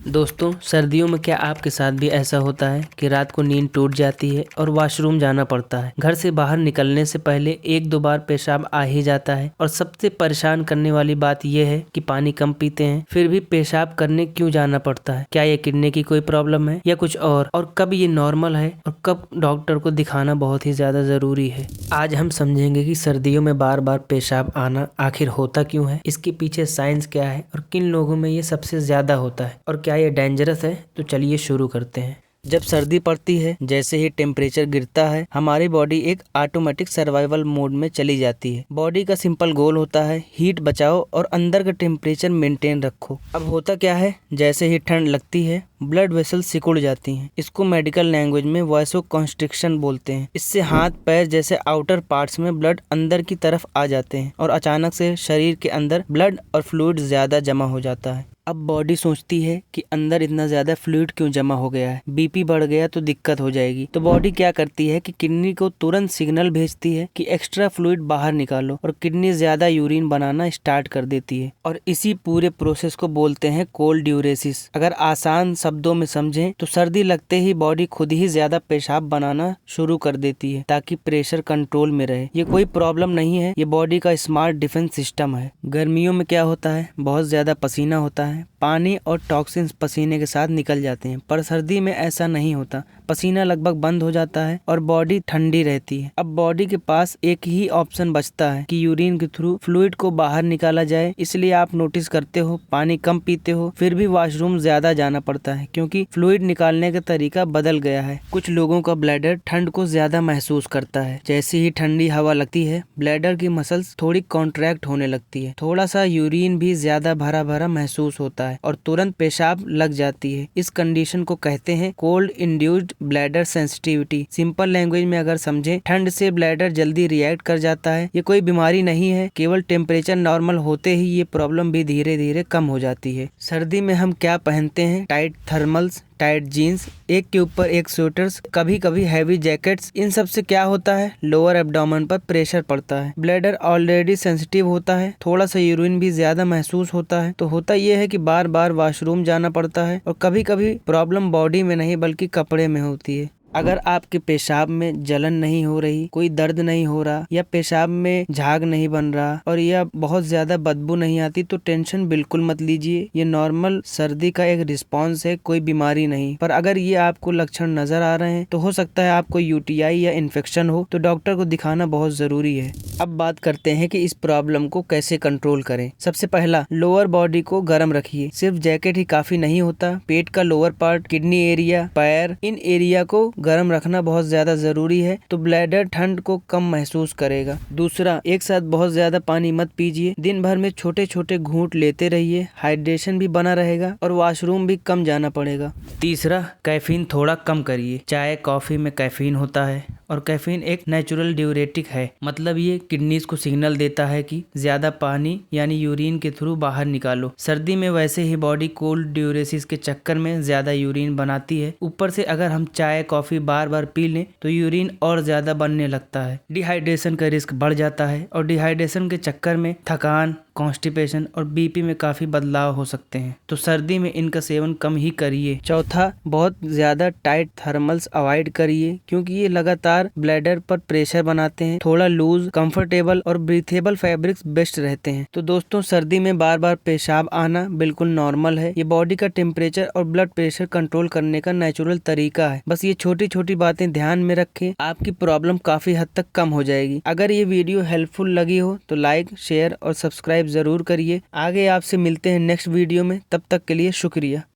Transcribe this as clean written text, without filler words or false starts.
दोस्तों, सर्दियों में क्या आपके साथ भी ऐसा होता है कि रात को नींद टूट जाती है और वॉशरूम जाना पड़ता है। घर से बाहर निकलने से पहले एक दो बार पेशाब आ ही जाता है और सबसे परेशान करने वाली बात यह है कि पानी कम पीते हैं, फिर भी पेशाब करने क्यों जाना पड़ता है। क्या ये किडनी की कोई प्रॉब्लम है या कुछ और कब ये नॉर्मल है और कब डॉक्टर को दिखाना बहुत ही ज्यादा जरूरी है। आज हम समझेंगे कि सर्दियों में बार बार पेशाब आना आखिर होता क्यों है, इसके पीछे साइंस क्या है और किन लोगों में ये सबसे ज्यादा होता है और क्या ये डेंजरस है। तो चलिए शुरू करते हैं। जब सर्दी पड़ती है, जैसे ही टेम्परेचर गिरता है, हमारी बॉडी एक ऑटोमेटिक सर्वाइवल मोड में चली जाती है। बॉडी का सिंपल गोल होता है हीट बचाओ और अंदर का टेम्परेचर मेंटेन रखो। अब होता क्या है, जैसे ही ठंड लगती है ब्लड वेसल सिकुड़ जाती हैं। इसको मेडिकल लैंग्वेज में वैसोकॉन्स्ट्रिक्शन बोलते हैं। इससे हाथ पैर जैसे आउटर पार्ट्स में ब्लड अंदर की तरफ आ जाते हैं और अचानक से शरीर के अंदर ब्लड और फ्लूइड ज्यादा जमा हो जाता है। अब बॉडी सोचती है कि अंदर इतना ज्यादा फ्लूइड क्यों जमा हो गया है, बीपी बढ़ गया तो दिक्कत हो जाएगी। तो बॉडी क्या करती है कि किडनी को तुरंत सिग्नल भेजती है कि एक्स्ट्रा फ्लूइड बाहर निकालो और किडनी ज्यादा यूरिन बनाना स्टार्ट कर देती है और इसी पूरे प्रोसेस को बोलते हैं कोल्ड ड्यूरेसिस। अगर आसान शब्दों में समझें तो सर्दी लगते ही बॉडी खुद ही ज्यादा पेशाब बनाना शुरू कर देती है ताकि प्रेशर कंट्रोल में रहे। ये कोई प्रॉब्लम नहीं है, ये बॉडी का स्मार्ट डिफेंस सिस्टम है। गर्मियों में क्या होता है, बहुत ज्यादा पसीना होता है, पानी और टॉक्सिन्स पसीने के साथ निकल जाते हैं। पर सर्दी में ऐसा नहीं होता, पसीना लगभग बंद हो जाता है और बॉडी ठंडी रहती है। अब बॉडी के पास एक ही ऑप्शन बचता है कि यूरिन के थ्रू फ्लूइड को बाहर निकाला जाए। इसलिए आप नोटिस करते हो पानी कम पीते हो फिर भी वॉशरूम ज्यादा जाना पड़ता है, क्योंकि फ्लूइड निकालने का तरीका बदल गया है। कुछ लोगों का ब्लैडर ठंड को ज्यादा महसूस करता है। जैसे ही ठंडी हवा लगती है ब्लैडर की मसल्स थोड़ी कॉन्ट्रैक्ट होने लगती है, थोड़ा सा यूरिन भी ज्यादा भरा भरा महसूस होता है और तुरंत पेशाब लग जाती है। इस कंडीशन को कहते हैं cold induced bladder sensitivity. Simple language में अगर समझे, ठंड से ब्लैडर जल्दी रिएक्ट कर जाता है। ये कोई बीमारी नहीं है, केवल टेम्परेचर नॉर्मल होते ही ये प्रॉब्लम भी धीरे धीरे कम हो जाती है। सर्दी में हम क्या पहनते हैं, टाइट थर्मल्स, टाइट जीन्स, एक के ऊपर एक स्वेटर्स, कभी कभी हैवी जैकेट्स। इन सब से क्या होता है, लोअर एब्डोमेन पर प्रेशर पड़ता है। ब्लैडर ऑलरेडी सेंसिटिव होता है, थोड़ा सा यूरिन भी ज्यादा महसूस होता है। तो होता यह है कि बार बार वॉशरूम जाना पड़ता है और कभी कभी प्रॉब्लम बॉडी में नहीं बल्कि कपड़े में होती है। अगर आपके पेशाब में जलन नहीं हो रही, कोई दर्द नहीं हो रहा या पेशाब में झाग नहीं बन रहा और या बहुत ज्यादा बदबू नहीं आती तो टेंशन बिल्कुल मत लीजिए। ये नॉर्मल सर्दी का एक रिस्पॉन्स है, कोई बीमारी नहीं। पर अगर ये आपको लक्षण नजर आ रहे हैं तो हो सकता है आपको यूटीआई या इन्फेक्शन हो, तो डॉक्टर को दिखाना बहुत जरूरी है। अब बात करते हैं कि इस प्रॉब्लम को कैसे कंट्रोल करें। सबसे पहला, लोअर बॉडी को गर्म रखिए। सिर्फ जैकेट ही काफी नहीं होता, पेट का लोअर पार्ट, किडनी एरिया, पैर, इन एरिया को गर्म रखना बहुत ज्यादा जरूरी है, तो ब्लैडर ठंड को कम महसूस करेगा। दूसरा, एक साथ बहुत ज्यादा पानी मत पीजिए, दिन भर में छोटे छोटे घूंट लेते रहिए, हाइड्रेशन भी बना रहेगा और वॉशरूम भी कम जाना पड़ेगा। तीसरा, कैफीन थोड़ा कम करिए। चाय कॉफी में कैफीन होता है और कैफीन एक नेचुरल ड्यूरेटिक है, मतलब ये किडनीज को सिग्नल देता है कि ज्यादा पानी यानी यूरिन के थ्रू बाहर निकालो। सर्दी में वैसे ही बॉडी कोल्ड ड्यूरेसिस के चक्कर में ज्यादा यूरिन बनाती है, ऊपर से अगर हम चाय कॉफी बार बार पी लें तो यूरिन और ज्यादा बनने लगता है। डिहाइड्रेशन का रिस्क बढ़ जाता है और डिहाइड्रेशन के चक्कर में थकान, कॉन्स्टिपेशन और बीपी में काफी बदलाव हो सकते हैं। तो सर्दी में इनका सेवन कम ही करिए। चौथा, बहुत ज्यादा टाइट थर्मल्स अवॉइड करिए, क्योंकि ये लगातार ब्लैडर पर प्रेशर बनाते हैं। थोड़ा लूज, कंफर्टेबल और ब्रीथेबल फैब्रिक्स बेस्ट रहते हैं। तो दोस्तों, सर्दी में बार बार पेशाब आना बिल्कुल नॉर्मल है। ये बॉडी का टेम्परेचर और ब्लड प्रेशर कंट्रोल करने का नेचुरल तरीका है। बस ये छोटी छोटी बातें ध्यान में रखें, आपकी प्रॉब्लम काफी हद तक कम हो जाएगी। अगर ये वीडियो हेल्पफुल लगी हो तो लाइक, शेयर और सब्सक्राइब जरूर करिए। आगे आपसे मिलते हैं नेक्स्ट वीडियो में, तब तक के लिए शुक्रिया।